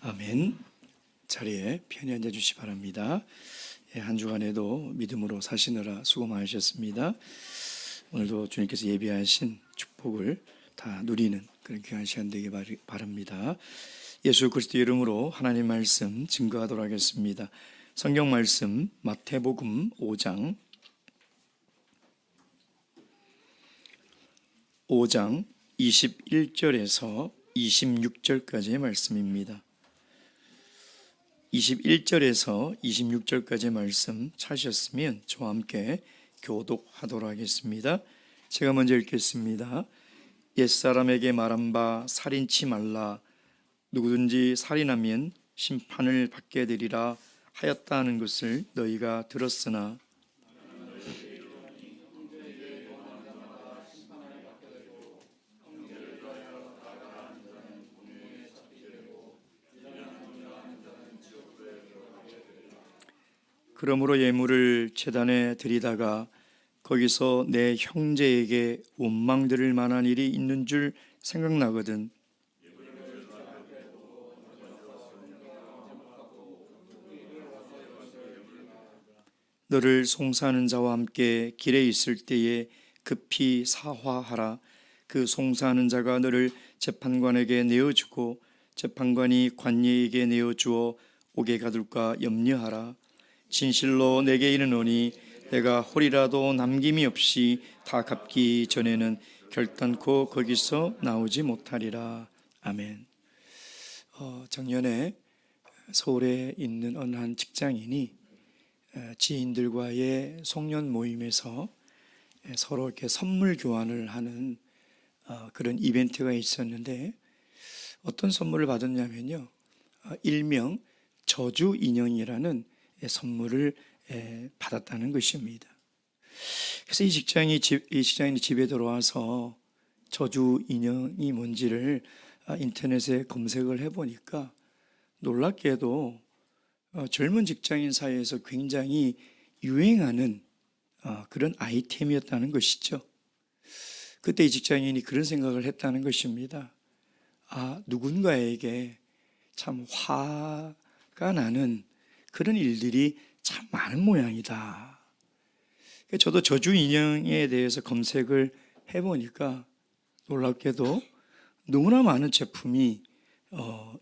아멘. 자리에 편히 앉아 주시 기 바랍니다. 한 주간에도 믿음으로 사시느라 수고 많으셨습니다. 오늘도 주님께서 예비하신 축복을 다 누리는 그런 귀한 시간 되기 바랍니다. 예수 그리스도 이름으로 하나님 말씀 증거하도록 하겠습니다. 성경 말씀 마태복음 5장 21절에서 26절까지의 말씀입니다. 21절에서 26절까지의 말씀 찾으셨으면 저와 함께 교독하도록 하겠습니다. 제가 먼저 읽겠습니다. 옛사람에게 말한 바 살인치 말라. 누구든지 살인하면 심판을 받게 되리라 하였다 하는 것을 너희가 들었으나 그러므로 예물을 제단에 드리다가 거기서 내 형제에게 원망 들을 만한 일이 있는 줄 생각나거든. 너를 송사하는 자와 함께 길에 있을 때에 급히 사화하라. 그 송사하는 자가 너를 재판관에게 내어주고 재판관이 관예에게 내어주어 옥에 가둘까 염려하라. 진실로 내게 이르노니 내가 홀이라도 남김이 없이 다 갚기 전에는 결단코 거기서 나오지 못하리라. 아멘. 작년에 서울에 있는 어느 한 직장인이 지인들과의 송년 모임에서 서로 이렇게 선물 교환을 하는 그런 이벤트가 있었는데 어떤 선물을 받았냐면요, 일명 저주 인형이라는 선물을 받았다는 것입니다. 그래서 이 직장인이 집에 들어와서 저주 인형이 뭔지를 인터넷에 검색을 해보니까 놀랍게도 젊은 직장인 사이에서 굉장히 유행하는 그런 아이템이었다는 것이죠. 그때 이 직장인이 그런 생각을 했다는 것입니다. 누군가에게 참 화가 나는 그런 일들이 참 많은 모양이다. 저도 저주 인형에 대해서 검색을 해보니까 놀랍게도 너무나 많은 제품이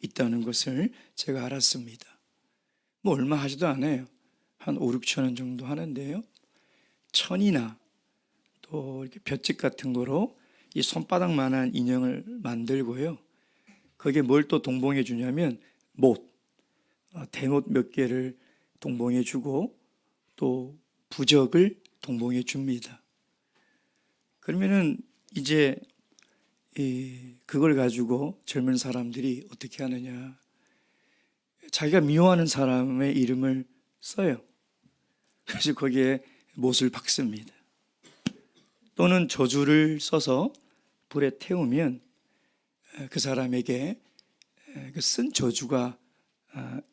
있다는 것을 제가 알았습니다. 뭐 얼마 하지도 않아요. 한 5, 6천 원 정도 하는데요, 천이나 또 이렇게 볏짚 같은 거로 이 손바닥만한 인형을 만들고요, 거기에 뭘 또 동봉해 주냐면 대못 몇 개를 동봉해 주고 또 부적을 동봉해 줍니다. 그러면은 이제 그걸 가지고 젊은 사람들이 어떻게 하느냐, 자기가 미워하는 사람의 이름을 써요. 그래서 거기에 못을 박습니다. 또는 저주를 써서 불에 태우면 그 사람에게 그 쓴 저주가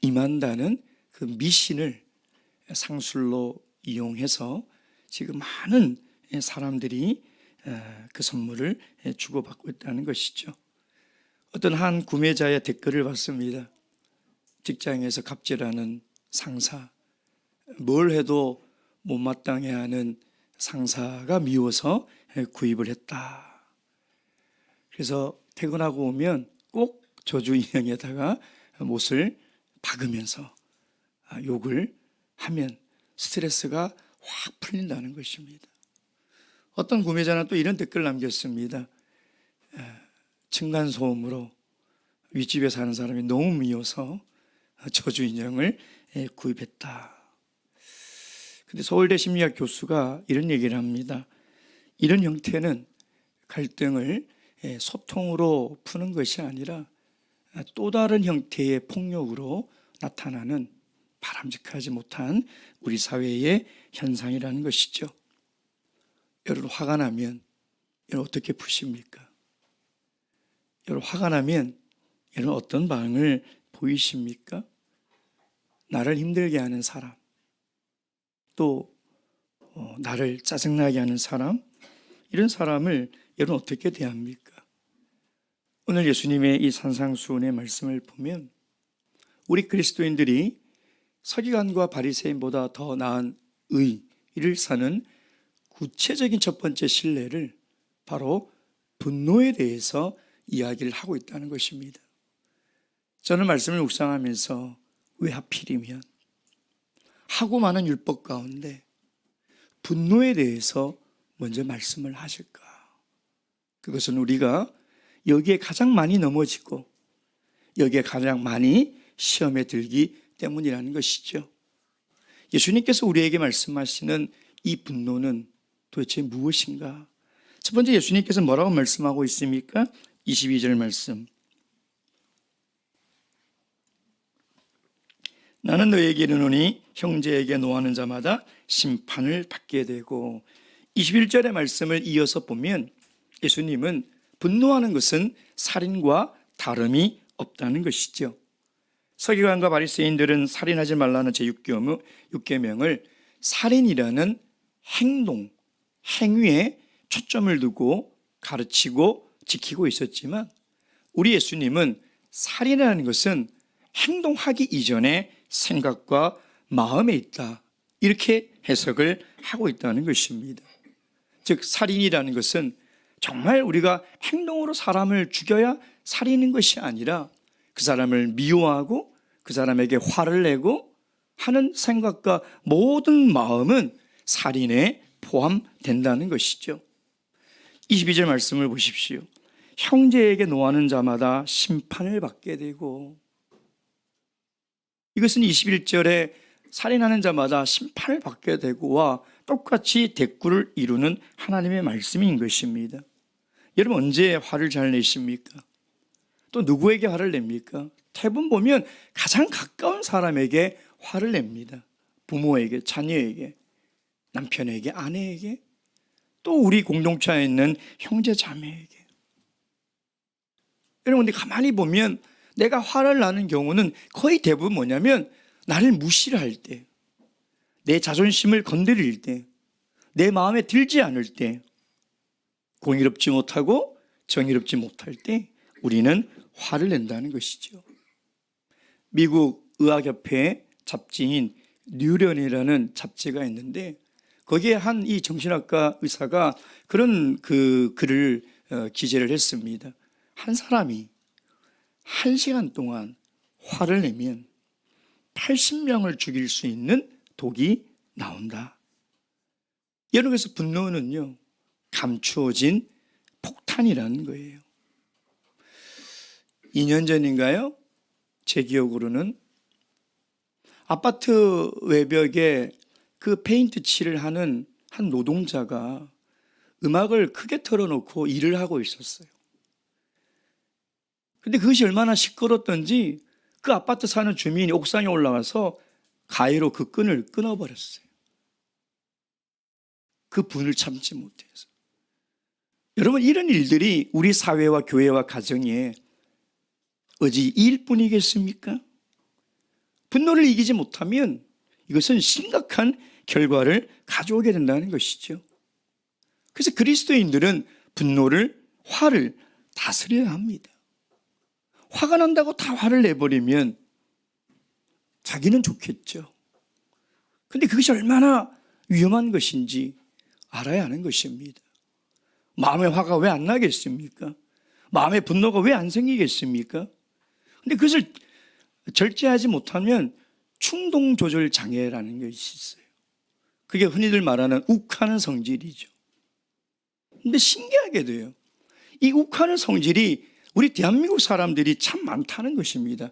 임한다는 그 미신을 상술로 이용해서 지금 많은 사람들이 그 선물을 주고받고 있다는 것이죠. 어떤 한 구매자의 댓글을 봤습니다. 직장에서 갑질하는 상사, 뭘 해도 못마땅해하는 상사가 미워서 구입을 했다. 그래서 퇴근하고 오면 꼭 저주 인형에다가 못을 박으면서 욕을 하면 스트레스가 확 풀린다는 것입니다. 어떤 구매자는 또 이런 댓글을 남겼습니다. 층간소음으로 윗집에 사는 사람이 너무 미워서 저주 인형을 구입했다. 근데 서울대 심리학 교수가 이런 얘기를 합니다. 이런 형태는 갈등을 소통으로 푸는 것이 아니라 또 다른 형태의 폭력으로 나타나는 바람직하지 못한 우리 사회의 현상이라는 것이죠. 여러분, 화가 나면 여러분 어떻게 푸십니까? 여러분, 화가 나면 여러분 어떤 반응을 보이십니까? 나를 힘들게 하는 사람, 또 나를 짜증나게 하는 사람, 이런 사람을 여러분 어떻게 대합니까? 오늘 예수님의 이 산상수훈의 말씀을 보면 우리 그리스도인들이 서기관과 바리새인보다 더 나은 의를 사는 구체적인 첫 번째 신뢰를 바로 분노에 대해서 이야기를 하고 있다는 것입니다. 저는 말씀을 묵상하면서 왜 하필이면 하고 많은 율법 가운데 분노에 대해서 먼저 말씀을 하실까? 그것은 우리가 여기에 가장 많이 넘어지고 여기에 가장 많이 시험에 들기 때문이라는 것이죠. 예수님께서 우리에게 말씀하시는 이 분노는 도대체 무엇인가? 첫 번째, 예수님께서 뭐라고 말씀하고 있습니까? 22절 말씀. 나는 너에게 이르노니 형제에게 노하는 자마다 심판을 받게 되고, 21절의 말씀을 이어서 보면 예수님은 분노하는 것은 살인과 다름이 없다는 것이죠. 서기관과 바리새인들은 살인하지 말라는 제6계명을 살인이라는 행동, 행위에 초점을 두고 가르치고 지키고 있었지만, 우리 예수님은 살인이라는 것은 행동하기 이전에 생각과 마음에 있다, 이렇게 해석을 하고 있다는 것입니다. 즉, 살인이라는 것은 정말 우리가 행동으로 사람을 죽여야 살인인 것이 아니라 그 사람을 미워하고 그 사람에게 화를 내고 하는 생각과 모든 마음은 살인에 포함된다는 것이죠. 22절 말씀을 보십시오. 형제에게 노하는 자마다 심판을 받게 되고, 이것은 21절에 살인하는 자마다 심판을 받게 되고와 똑같이 대꾸를 이루는 하나님의 말씀인 것입니다. 여러분, 언제 화를 잘 내십니까? 또 누구에게 화를 냅니까? 대부분 보면 가장 가까운 사람에게 화를 냅니다. 부모에게, 자녀에게, 남편에게, 아내에게, 또 우리 공동체에 있는 형제 자매에게. 여러분, 근데 가만히 보면 내가 화를 나는 경우는 거의 대부분 뭐냐면 나를 무시를 할 때, 내 자존심을 건드릴 때, 내 마음에 들지 않을 때, 공의롭지 못하고 정의롭지 못할 때 우리는 화를 낸다는 것이죠. 미국 의학협회 잡지인 뉴런이라는 잡지가 있는데, 거기에 한 이 정신학과 의사가 그런 글을 기재를 했습니다. 한 사람이 1시간 동안 화를 내면 80명을 죽일 수 있는 독이 나온다. 여러분, 그래서 분노는요, 감추어진 폭탄이라는 거예요. 2년 전인가요? 제 기억으로는 아파트 외벽에 그 페인트 칠을 하는 한 노동자가 음악을 크게 틀어놓고 일을 하고 있었어요. 근데 그것이 얼마나 시끄럽던지 그 아파트 사는 주민이 옥상에 올라가서 가위로 그 끈을 끊어버렸어요. 그 분을 참지 못해서. 여러분, 이런 일들이 우리 사회와 교회와 가정에 어찌 일뿐이겠습니까? 분노를 이기지 못하면 이것은 심각한 결과를 가져오게 된다는 것이죠. 그래서 그리스도인들은 분노를, 화를 다스려야 합니다. 화가 난다고 다 화를 내버리면 자기는 좋겠죠. 근데 그것이 얼마나 위험한 것인지 알아야 하는 것입니다. 마음의 화가 왜 안 나겠습니까? 마음의 분노가 왜 안 생기겠습니까? 근데 그것을 절제하지 못하면 충동 조절 장애라는 것이 있어요. 그게 흔히들 말하는 욱하는 성질이죠. 근데 신기하게도요, 이 욱하는 성질이 우리 대한민국 사람들이 참 많다는 것입니다.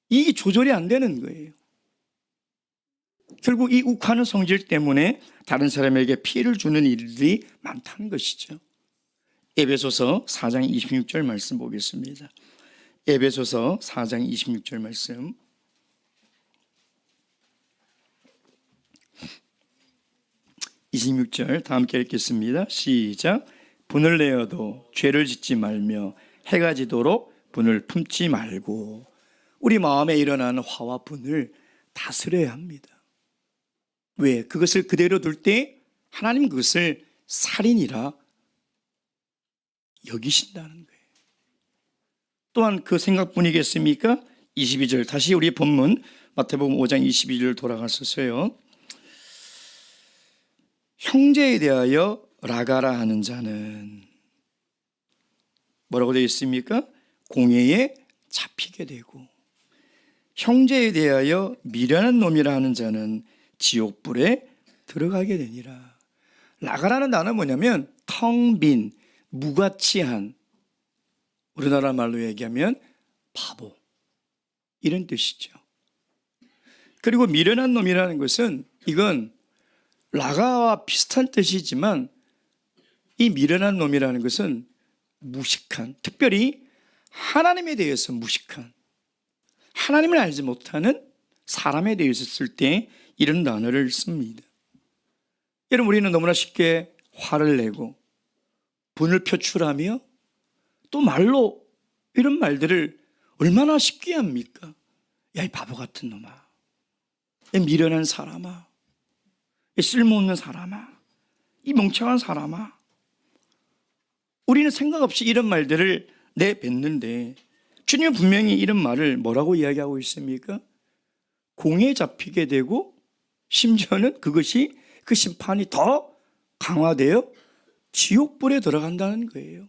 이게 조절이 안 되는 거예요. 결국 이 욱하는 성질 때문에 다른 사람에게 피해를 주는 일들이 많다는 것이죠. 에베소서 4장 26절 말씀 보겠습니다. 에베소서 4장 26절 말씀. 다 함께 읽겠습니다. 시작. 분을 내어도 죄를 짓지 말며 해가 지도록 분을 품지 말고. 우리 마음에 일어나는 화와 분을 다스려야 합니다. 왜? 그것을 그대로 둘 때 하나님 그것을 살인이라 여기신다는 거예요. 또한 그 생각뿐이겠습니까? 22절, 다시 우리 본문 마태복음 5장 22절 돌아갔었어요. 형제에 대하여 라가라 하는 자는 뭐라고 되어 있습니까? 공회에 잡히게 되고, 형제에 대하여 미련한 놈이라 하는 자는 지옥불에 들어가게 되니라. 라가라는 단어는 뭐냐면 텅 빈, 무가치한, 우리나라 말로 얘기하면 바보, 이런 뜻이죠. 그리고 미련한 놈이라는 것은, 이건 라가와 비슷한 뜻이지만 이 미련한 놈이라는 것은 무식한, 특별히 하나님에 대해서 무식한, 하나님을 알지 못하는 사람에 대해서 쓸 때 이런 단어를 씁니다. 여러분, 우리는 너무나 쉽게 화를 내고 분을 표출하며 또 말로 이런 말들을 얼마나 쉽게 합니까? 야, 이 바보 같은 놈아, 야, 미련한 사람아, 이 쓸모없는 사람아, 이 멍청한 사람아. 우리는 생각 없이 이런 말들을 내뱉는데 주님은 분명히 이런 말을 뭐라고 이야기하고 있습니까? 공에 잡히게 되고, 심지어는 그것이, 그 심판이 더 강화되어 지옥불에 들어간다는 거예요.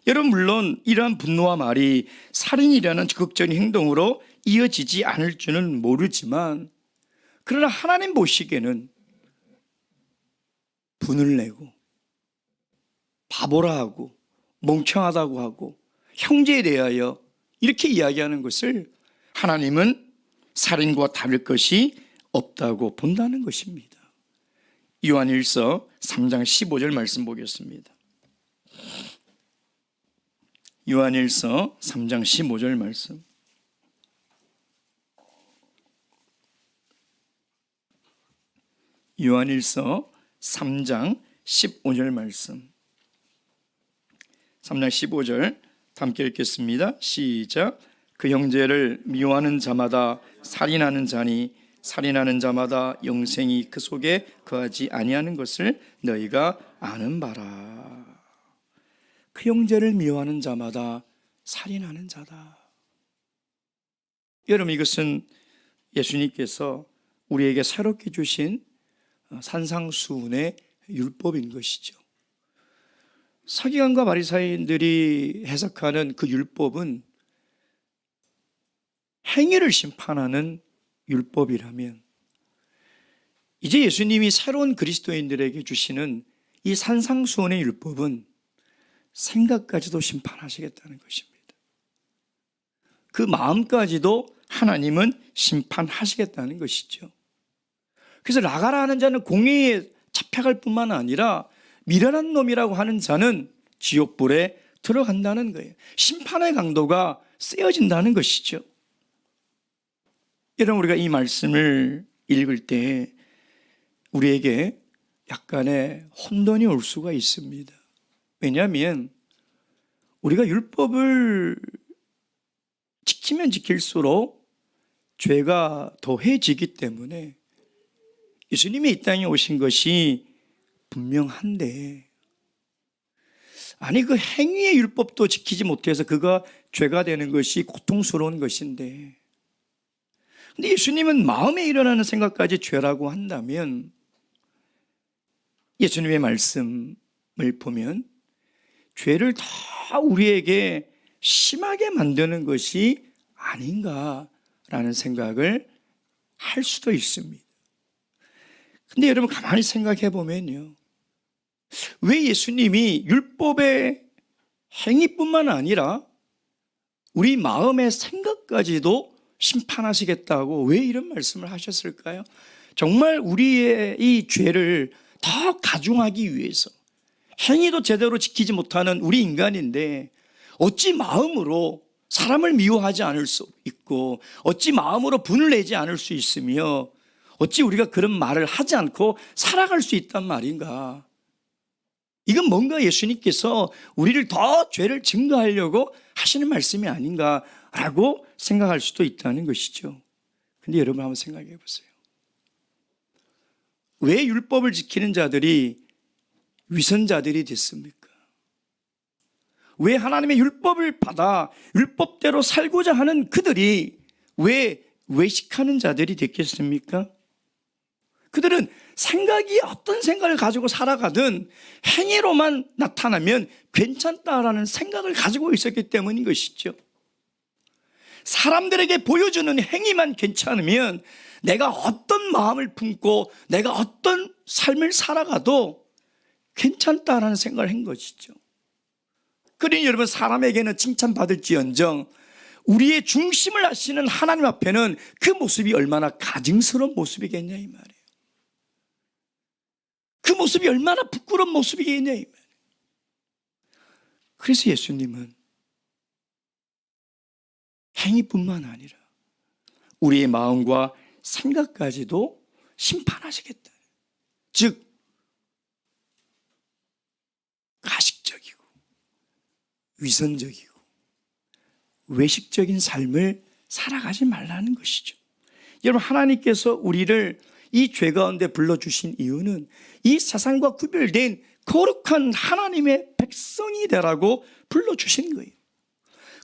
여러분, 물론 이러한 분노와 말이 살인이라는 적극적인 행동으로 이어지지 않을 줄은 모르지만, 그러나 하나님 보시기에는 분을 내고 바보라 하고 멍청하다고 하고 형제에 대하여 이렇게 이야기하는 것을 하나님은 살인과 다를 것이 없다고 본다는 것입니다. 요한일서 3장 15절 말씀 보겠습니다. 요한일서 3장 15절 말씀. 요한일서 3장 15절 말씀. 3장 15절 함께 읽겠습니다. 시작. 그 형제를 미워하는 자마다 살인하는 자니 살인하는 자마다 영생이 그 속에 거하지 아니하는 것을 너희가 아는 바라. 그 형제를 미워하는 자마다 살인하는 자다. 여러분, 이것은 예수님께서 우리에게 새롭게 주신 산상수훈의 율법인 것이죠. 서기관과 바리사인들이 해석하는 그 율법은 행위를 심판하는 율법이라면, 이제 예수님이 새로운 그리스도인들에게 주시는 이 산상수훈의 율법은 생각까지도 심판하시겠다는 것입니다. 그 마음까지도 하나님은 심판하시겠다는 것이죠. 그래서 라가라 하는 자는 공회에 잡혀갈 뿐만 아니라 미련한 놈이라고 하는 자는 지옥불에 들어간다는 거예요. 심판의 강도가 세어진다는 것이죠. 여러분, 우리가 이 말씀을 읽을 때 우리에게 약간의 혼돈이 올 수가 있습니다. 왜냐하면 우리가 율법을 지키면 지킬수록 죄가 더해지기 때문에 예수님이 이 땅에 오신 것이 분명한데, 아니 그 행위의 율법도 지키지 못해서 그가 죄가 되는 것이 고통스러운 것인데, 근데 예수님은 마음에 일어나는 생각까지 죄라고 한다면 예수님의 말씀을 보면 죄를 더 우리에게 심하게 만드는 것이 아닌가라는 생각을 할 수도 있습니다. 근데 여러분, 가만히 생각해 보면요, 왜 예수님이 율법의 행위뿐만 아니라 우리 마음의 생각까지도 심판하시겠다고 왜 이런 말씀을 하셨을까요? 정말 우리의 이 죄를 더 가중하기 위해서, 행위도 제대로 지키지 못하는 우리 인간인데 어찌 마음으로 사람을 미워하지 않을 수 있고, 어찌 마음으로 분을 내지 않을 수 있으며, 어찌 우리가 그런 말을 하지 않고 살아갈 수 있단 말인가? 이건 뭔가 예수님께서 우리를 더 죄를 증거하려고 하시는 말씀이 아닌가라고 생각할 수도 있다는 것이죠. 근데 여러분, 한번 생각해 보세요. 왜 율법을 지키는 자들이 위선자들이 됐습니까? 왜 하나님의 율법을 받아 율법대로 살고자 하는 그들이 왜 외식하는 자들이 됐겠습니까? 그들은 생각이 어떤 생각을 가지고 살아가든 행위로만 나타나면 괜찮다라는 생각을 가지고 있었기 때문인 것이죠. 사람들에게 보여주는 행위만 괜찮으면 내가 어떤 마음을 품고 내가 어떤 삶을 살아가도 괜찮다라는 생각을 한 것이죠. 그러니 여러분, 사람에게는 칭찬받을지언정 우리의 중심을 아시는 하나님 앞에는 그 모습이 얼마나 가증스러운 모습이겠냐 이 말이에요. 그 모습이 얼마나 부끄러운 모습이겠냐 이 말이에요. 그래서 예수님은 행위뿐만 아니라 우리의 마음과 생각까지도 심판하시겠다. 즉 가식적이고 위선적이고 외식적인 삶을 살아가지 말라는 것이죠. 여러분, 하나님께서 우리를 이 죄 가운데 불러주신 이유는 이 세상과 구별된 거룩한 하나님의 백성이 되라고 불러주신 거예요.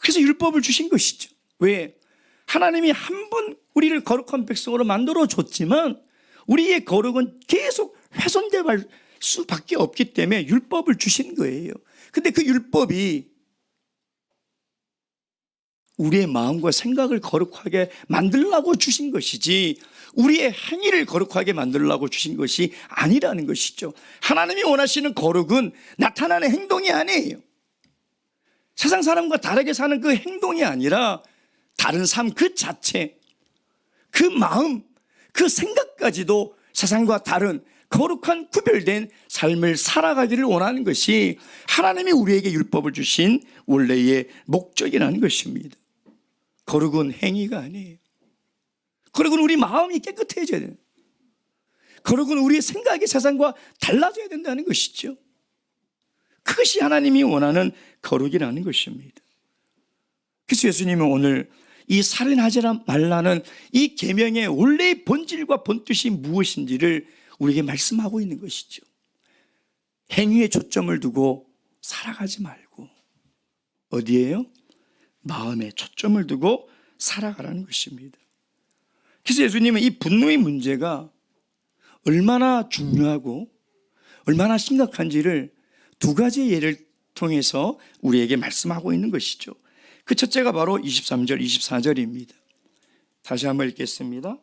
그래서 율법을 주신 것이죠. 왜? 하나님이 한 번 우리를 거룩한 백성으로 만들어줬지만 우리의 거룩은 계속 훼손될 수밖에 없기 때문에 율법을 주신 거예요. 근데 그 율법이 우리의 마음과 생각을 거룩하게 만들려고 주신 것이지 우리의 행위를 거룩하게 만들려고 주신 것이 아니라는 것이죠. 하나님이 원하시는 거룩은 나타나는 행동이 아니에요. 세상 사람과 다르게 사는 그 행동이 아니라 다른 삶 그 자체, 그 마음, 그 생각까지도 세상과 다른 거룩한 구별된 삶을 살아가기를 원하는 것이 하나님이 우리에게 율법을 주신 원래의 목적이라는 것입니다. 거룩은 행위가 아니에요. 거룩은 우리 마음이 깨끗해져야 돼요. 거룩은 우리의 생각이 세상과 달라져야 된다는 것이죠. 그것이 하나님이 원하는 거룩이라는 것입니다. 그래서 예수님은 오늘 이 살인하지 말라는 이 계명의 원래의 본질과 본뜻이 무엇인지를 우리에게 말씀하고 있는 것이죠. 행위에 초점을 두고 살아가지 말고 어디에요? 마음에 초점을 두고 살아가라는 것입니다. 그래서 예수님은 이 분노의 문제가 얼마나 중요하고 얼마나 심각한지를 두 가지 예를 통해서 우리에게 말씀하고 있는 것이죠. 그 첫째가 바로 23절, 24절입니다. 다시 한번 읽겠습니다.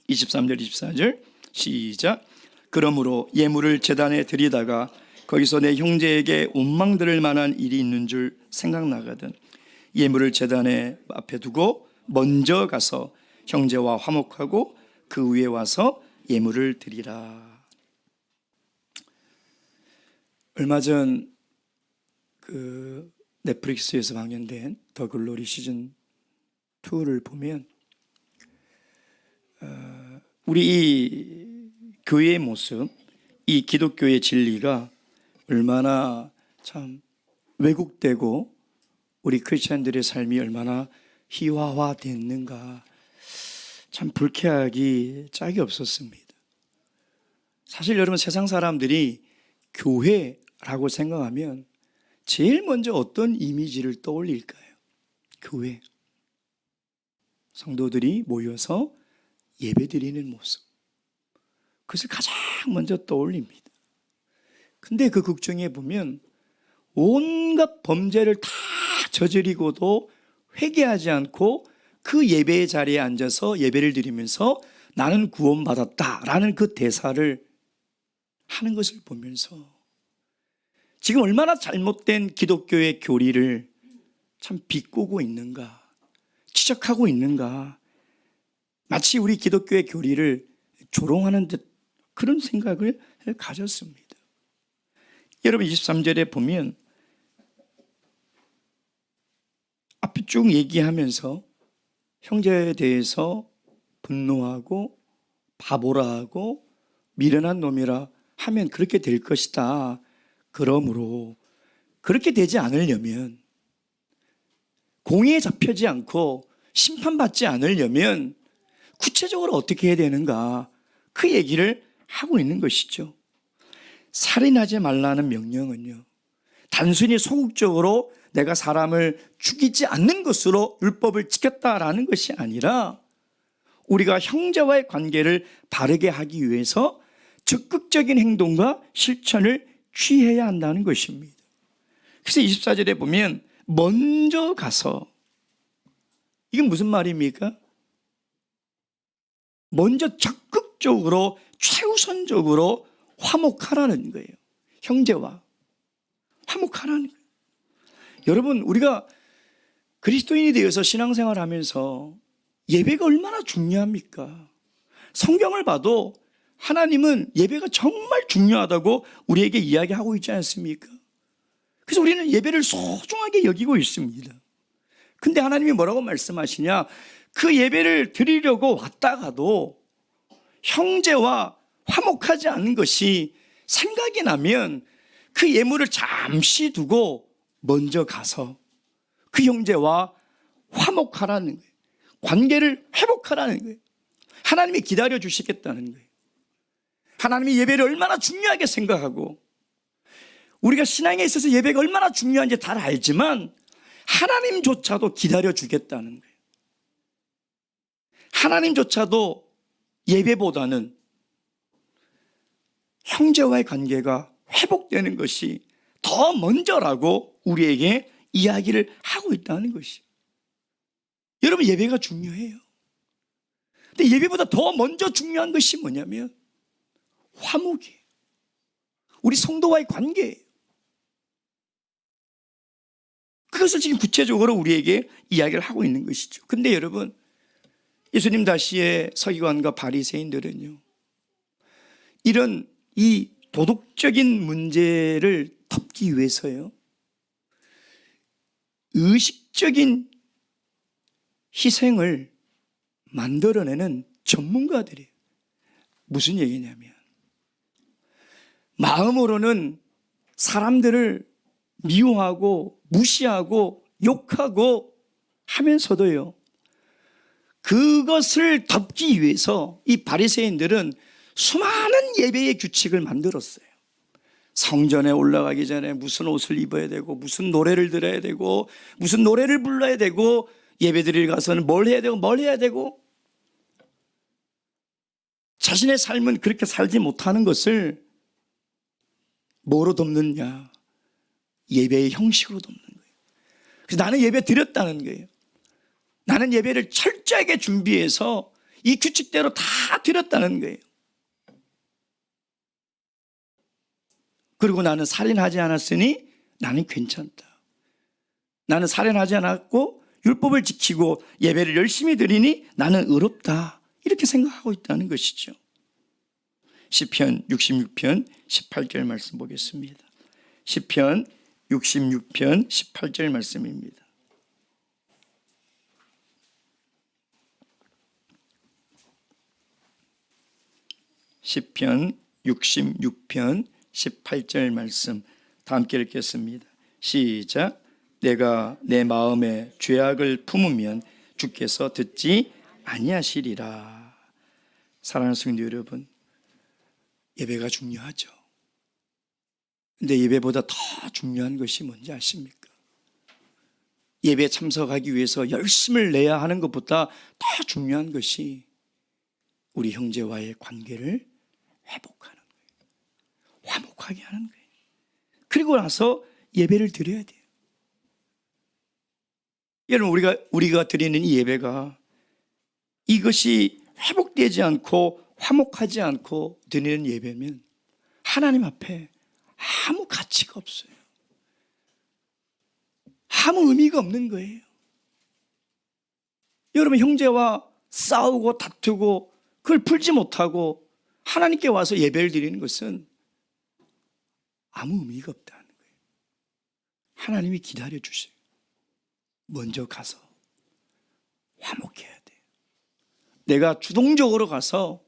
23절, 24절 시작. 그러므로 예물을 제단에 드리다가 거기서 내 형제에게 원망 들을 만한 일이 있는 줄 생각나거든 예물을 제단에 앞에 두고 먼저 가서 형제와 화목하고 그 위에 와서 예물을 드리라. 얼마 전 그 넷플릭스에서 방영된 더 글로리 시즌 2를 보면 우리 이 교회의 모습, 이 기독교의 진리가 얼마나 참 왜곡되고 우리 크리스찬들의 삶이 얼마나 희화화됐는가, 참 불쾌하기 짝이 없었습니다. 사실 여러분, 세상 사람들이 교회라고 생각하면 제일 먼저 어떤 이미지를 떠올릴까요? 교회. 성도들이 모여서 예배드리는 모습. 그것을 가장 먼저 떠올립니다. 근데 그 극 중에 보면 온갖 범죄를 다 저지르고도 회개하지 않고 그 예배의 자리에 앉아서 예배를 드리면서 나는 구원받았다라는 그 대사를 하는 것을 보면서 지금 얼마나 잘못된 기독교의 교리를 참 비꼬고 있는가, 지적하고 있는가, 마치 우리 기독교의 교리를 조롱하는 듯 그런 생각을 가졌습니다. 여러분, 23절에 보면 앞에 쭉 얘기하면서 형제에 대해서 분노하고 바보라 하고 미련한 놈이라 하면 그렇게 될 것이다. 그러므로 그렇게 되지 않으려면, 공의에 잡히지 않고 심판받지 않으려면 구체적으로 어떻게 해야 되는가, 그 얘기를 하고 있는 것이죠. 살인하지 말라는 명령은요, 단순히 소극적으로 내가 사람을 죽이지 않는 것으로 율법을 지켰다라는 것이 아니라 우리가 형제와의 관계를 바르게 하기 위해서 적극적인 행동과 실천을 취해야 한다는 것입니다. 그래서 24절에 보면 먼저 가서, 이게 무슨 말입니까? 먼저 적극적으로 최우선적으로 화목하라는 거예요. 형제와 화목하라는 거예요. 여러분, 우리가 그리스도인이 되어서 신앙생활을 하면서 예배가 얼마나 중요합니까? 성경을 봐도 하나님은 예배가 정말 중요하다고 우리에게 이야기하고 있지 않습니까? 그래서 우리는 예배를 소중하게 여기고 있습니다. 근데 하나님이 뭐라고 말씀하시냐? 그 예배를 드리려고 왔다가도 형제와 화목하지 않은 것이 생각이 나면 그 예물을 잠시 두고 먼저 가서 그 형제와 화목하라는 거예요. 관계를 회복하라는 거예요. 하나님이 기다려 주시겠다는 거예요. 하나님이 예배를 얼마나 중요하게 생각하고 우리가 신앙에 있어서 예배가 얼마나 중요한지 다 알지만 하나님조차도 기다려 주겠다는 거예요. 하나님조차도 예배보다는 형제와의 관계가 회복되는 것이 더 먼저라고 우리에게 이야기를 하고 있다는 것이에요. 여러분, 예배가 중요해요. 근데 예배보다 더 먼저 중요한 것이 뭐냐면 화목이에요. 우리 성도와의 관계예요. 그것을 지금 구체적으로 우리에게 이야기를 하고 있는 것이죠. 근데 여러분, 예수님 다시의 서기관과 바리새인들은요, 이런 이 도덕적인 문제를 덮기 위해서요, 의식적인 희생을 만들어내는 전문가들이에요. 무슨 얘기냐면 마음으로는 사람들을 미워하고 무시하고 욕하고 하면서도요, 그것을 덮기 위해서 이 바리새인들은 수많은 예배의 규칙을 만들었어요. 성전에 올라가기 전에 무슨 옷을 입어야 되고 무슨 노래를 들어야 되고 무슨 노래를 불러야 되고 예배드리러 가서는 뭘 해야 되고 뭘 해야 되고, 자신의 삶은 그렇게 살지 못하는 것을 뭐로 덮느냐? 예배의 형식으로 덮는 거예요. 그래서 나는 예배 드렸다는 거예요. 나는 예배를 철저하게 준비해서 이 규칙대로 다 드렸다는 거예요. 그리고 나는 살인하지 않았으니 나는 괜찮다. 나는 살인하지 않았고 율법을 지키고 예배를 열심히 드리니 나는 의롭다. 이렇게 생각하고 있다는 것이죠. 시편 66편 18절 말씀 보겠습니다. 시편 66편 18절 말씀입니다. 시편 66편 18절 말씀 다 함께 읽겠습니다. 시작. 내가 내 마음에 죄악을 품으면 주께서 듣지 아니하시리라. 사랑하는 성도 여러분, 예배가 중요하죠. 근데 예배보다 더 중요한 것이 뭔지 아십니까? 예배에 참석하기 위해서 열심을 내야 하는 것보다 더 중요한 것이 우리 형제와의 관계를 회복하는 거예요. 화목하게 하는 거예요. 그리고 나서 예배를 드려야 돼요. 여러분, 우리가 드리는 이 예배가 이것이 회복되지 않고 화목하지 않고 드리는 예배면 하나님 앞에 아무 가치가 없어요. 아무 의미가 없는 거예요. 여러분, 형제와 싸우고 다투고 그걸 풀지 못하고 하나님께 와서 예배를 드리는 것은 아무 의미가 없다는 거예요. 하나님이 기다려 주세요. 먼저 가서 화목해야 돼요. 내가 주동적으로 가서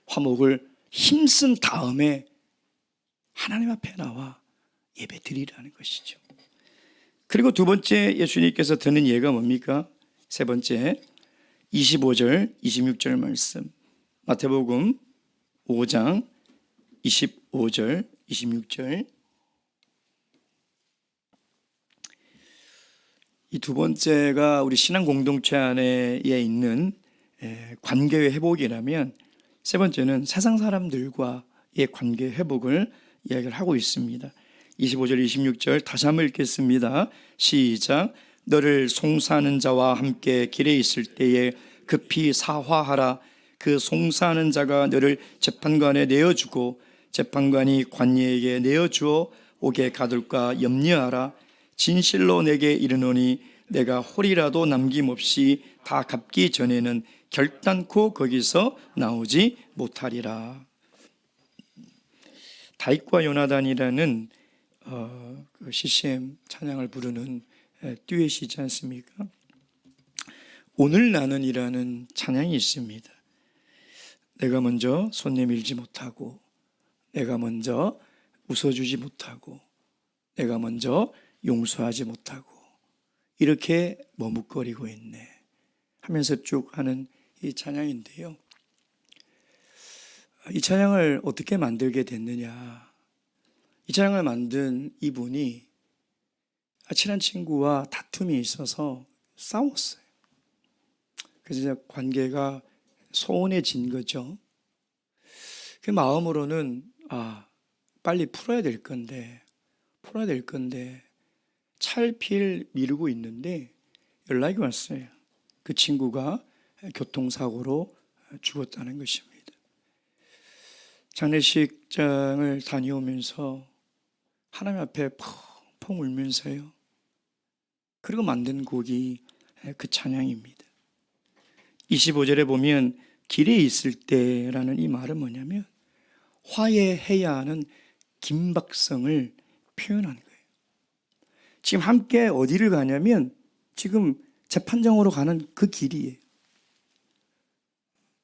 화목을 힘쓴 다음에 하나님 앞에 나와 예배 드리라는 것이죠. 그리고 두 번째 예수님께서 드는 예가 뭡니까? 세 번째 25절 26절 말씀, 마태복음 5장 25절 26절 이 두 번째가 우리 신앙 공동체 안에 있는 관계의 회복이라면, 세 번째는 세상 사람들과의 관계 회복을 이야기를 하고 있습니다. 25절 26절 다시 한번 읽겠습니다. 시작. 너를 송사하는 자와 함께 길에 있을 때에 급히 사화하라. 그 송사하는 자가 너를 재판관에 내어주고 재판관이 관리에게 내어주어 오게 가둘까 염려하라. 진실로 내게 이르노니 내가 홀이라도 남김없이 다 갚기 전에는 결단코 거기서 나오지 못하리라. 다윗과 요나단이라는 그 CCM 찬양을 부르는 듀엣이지 않습니까? 오늘 나는이라는 찬양이 있습니다. 내가 먼저 손 내밀지 못하고, 내가 먼저 웃어주지 못하고, 내가 먼저 용서하지 못하고, 이렇게 머뭇거리고 있네 하면서 쭉 하는 이 찬양인데요. 이 찬양을 어떻게 만들게 됐느냐. 이 찬양을 만든 이분이 친한 친구와 다툼이 있어서 싸웠어요. 그래서 관계가 소원해진 거죠. 그 마음으로는 빨리 풀어야 될 건데 찰필 미루고 있는데 연락이 왔어요. 그 친구가 교통사고로 죽었다는 것입니다. 장례식장을 다녀오면서 하나님 앞에 펑펑 울면서요. 그리고 만든 곡이 그 찬양입니다. 25절에 보면 길에 있을 때라는 이 말은 뭐냐면 화해해야 하는 긴박성을 표현한 거예요. 지금 함께 어디를 가냐면 지금 재판정으로 가는 그 길이에요.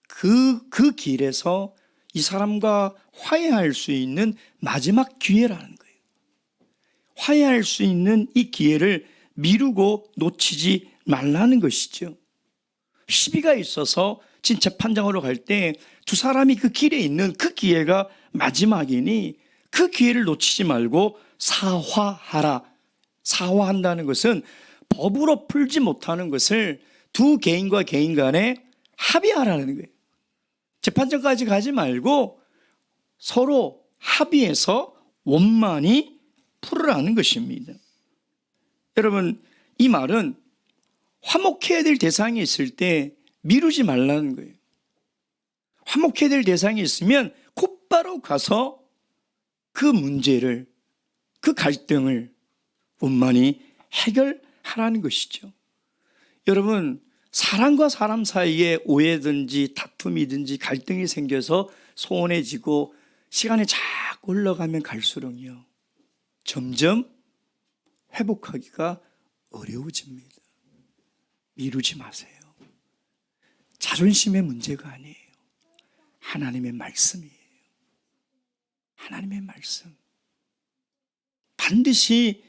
그 길에서 이 사람과 화해할 수 있는 마지막 기회라는 거예요. 화해할 수 있는 이 기회를 미루고 놓치지 말라는 것이죠. 시비가 있어서 지금 재판장으로 갈 때 두 사람이 그 길에 있는 그 기회가 마지막이니 그 기회를 놓치지 말고 사화하라. 사화한다는 것은 법으로 풀지 못하는 것을 두 개인과 개인 간에 합의하라는 거예요. 재판장까지 가지 말고 서로 합의해서 원만히 풀으라는 것입니다. 여러분, 이 말은 화목해야 될 대상이 있을 때 미루지 말라는 거예요. 화목해야 될 대상이 있으면 곧바로 가서 그 문제를, 그 갈등을 원만히 해결하라는 것이죠. 여러분, 사람과 사람 사이에 오해든지 다툼이든지 갈등이 생겨서 소원해지고 시간이 자꾸 흘러가면 갈수록요, 점점 회복하기가 어려워집니다. 미루지 마세요. 자존심의 문제가 아니에요. 하나님의 말씀이에요. 하나님의 말씀. 반드시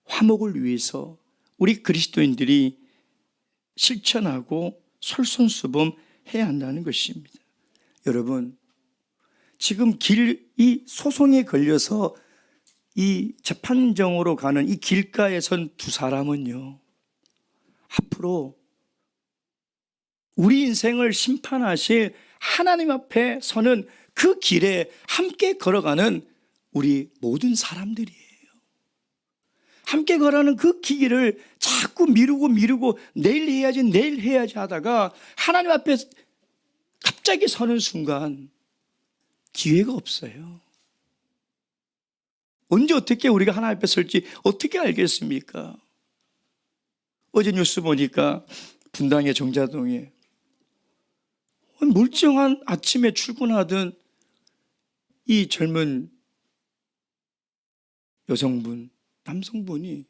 화목을 위해서 우리 그리스도인들이 실천하고 솔선수범해야 한다는 것입니다. 여러분, 지금 이 소송에 걸려서 이 재판정으로 가는 이 길가에 선 두 사람은요, 앞으로 우리 인생을 심판하실 하나님 앞에 서는 그 길에 함께 걸어가는 우리 모든 사람들이에요. 함께 걸어가는 그 길을 자꾸 미루고 내일 해야지 하다가 하나님 앞에 갑자기 서는 순간 기회가 없어요. 언제 어떻게 우리가 하나님 앞에 설지 어떻게 알겠습니까? 어제 뉴스 보니까 분당의 정자동에 멀쩡한 아침에 출근하던 이 젊은 여성분, 남성분이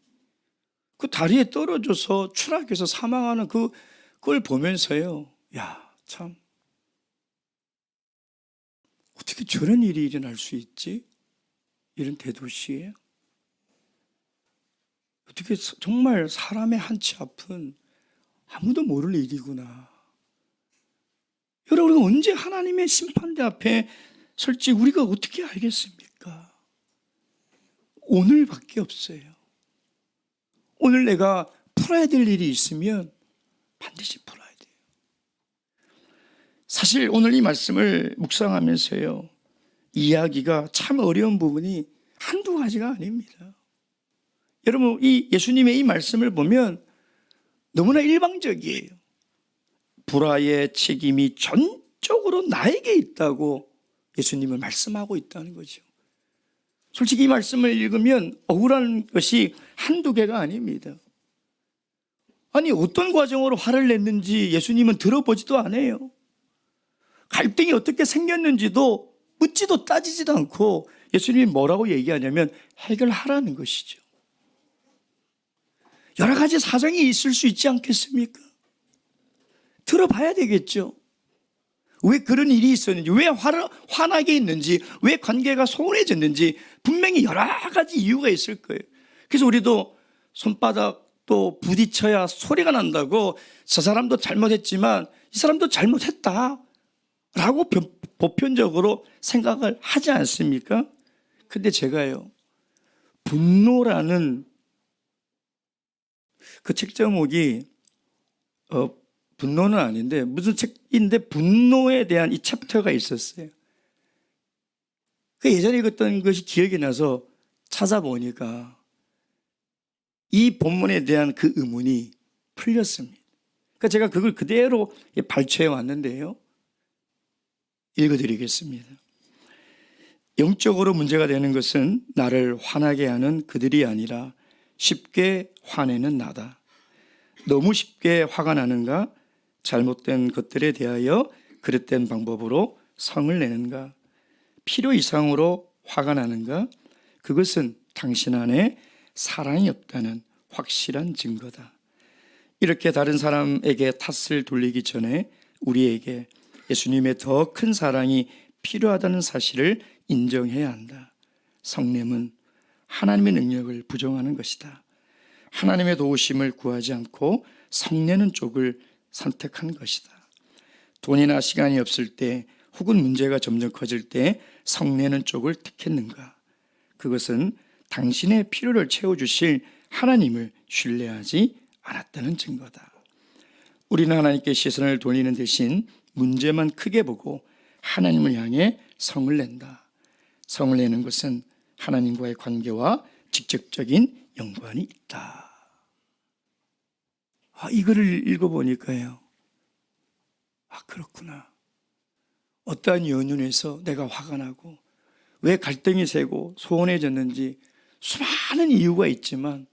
그 다리에 떨어져서 추락해서 사망하는 그걸 보면서요, 야, 참 어떻게 저런 일이 일어날 수 있지? 이런 대도시에 어떻게 정말 사람의 한치 앞은 아무도 모를 일이구나. 여러분, 우리가 언제 하나님의 심판대 앞에 설지 우리가 어떻게 알겠습니까? 오늘밖에 없어요. 오늘 내가 풀어야 될 일이 있으면 반드시 풀어야 돼요. 사실 오늘 이 말씀을 묵상하면서요, 이야기가 참 어려운 부분이 한두 가지가 아닙니다. 여러분, 이 예수님의 이 말씀을 보면 너무나 일방적이에요. 불화의 책임이 전적으로 나에게 있다고 예수님은 말씀하고 있다는 거죠. 솔직히 이 말씀을 읽으면 억울한 것이 한두 개가 아닙니다. 아니, 어떤 과정으로 화를 냈는지 예수님은 들어보지도 않아요. 갈등이 어떻게 생겼는지도 묻지도 따지지도 않고 예수님이 뭐라고 얘기하냐면 해결하라는 것이죠. 여러 가지 사정이 있을 수 있지 않겠습니까? 들어봐야 되겠죠. 왜 그런 일이 있었는지, 왜 화나게 했는지, 왜 관계가 소원해졌는지 분명히 여러 가지 이유가 있을 거예요. 그래서 우리도 손바닥 또 부딪혀야 소리가 난다고 저 사람도 잘못했지만 이 사람도 잘못했다 라고 보편적으로 생각을 하지 않습니까? 근데 제가요, 분노라는 그 책 제목이 분노는 아닌데 무슨 책인데 분노에 대한 이 챕터가 있었어요. 그 예전에 읽었던 것이 기억이 나서 찾아보니까 이 본문에 대한 그 의문이 풀렸습니다. 그러니까 제가 그걸 그대로 발췌해 왔는데요, 읽어드리겠습니다. 영적으로 문제가 되는 것은 나를 화나게 하는 그들이 아니라 쉽게 화내는 나다. 너무 쉽게 화가 나는가? 잘못된 것들에 대하여 그릇된 방법으로 성을 내는가? 필요 이상으로 화가 나는가? 그것은 당신 안에 사랑이 없다는 확실한 증거다. 이렇게 다른 사람에게 탓을 돌리기 전에 우리에게 예수님의 더 큰 사랑이 필요하다는 사실을 인정해야 한다. 성냄은 하나님의 능력을 부정하는 것이다. 하나님의 도우심을 구하지 않고 성내는 쪽을 선택한 것이다. 돈이나 시간이 없을 때 혹은 문제가 점점 커질 때 성내는 쪽을 택했는가? 그것은 당신의 필요를 채워주실 하나님을 신뢰하지 않았다는 증거다. 우리는 하나님께 시선을 돌리는 대신 문제만 크게 보고 하나님을 향해 성을 낸다. 성을 내는 것은 하나님과의 관계와 직접적인 연관이 있다. 이거를 읽어보니까요, 그렇구나. 어떠한 연륜에서 내가 화가 나고 왜 갈등이 세고 소원해졌는지 수많은 이유가 있지만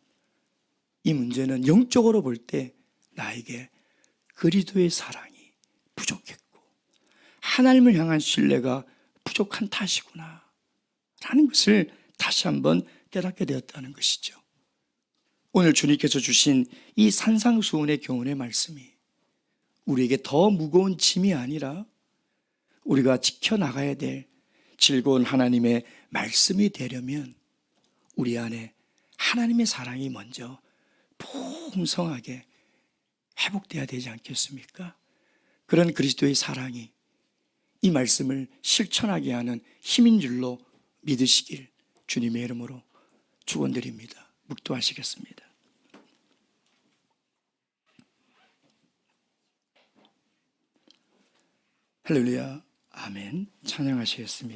이 문제는 영적으로 볼 때 나에게 그리스도의 사랑이 부족했고 하나님을 향한 신뢰가 부족한 탓이구나 라는 것을 다시 한번 깨닫게 되었다는 것이죠. 오늘 주님께서 주신 이 산상수훈의 교훈의 말씀이 우리에게 더 무거운 짐이 아니라 우리가 지켜나가야 될 즐거운 하나님의 말씀이 되려면 우리 안에 하나님의 사랑이 먼저 풍성하게 회복돼야 되지 않겠습니까? 그런 그리스도의 사랑이 이 말씀을 실천하게 하는 힘인 줄로 믿으시길 주님의 이름으로 축원드립니다. 묵도하시겠습니다. 할렐루야, 아멘. 찬양하시겠습니다.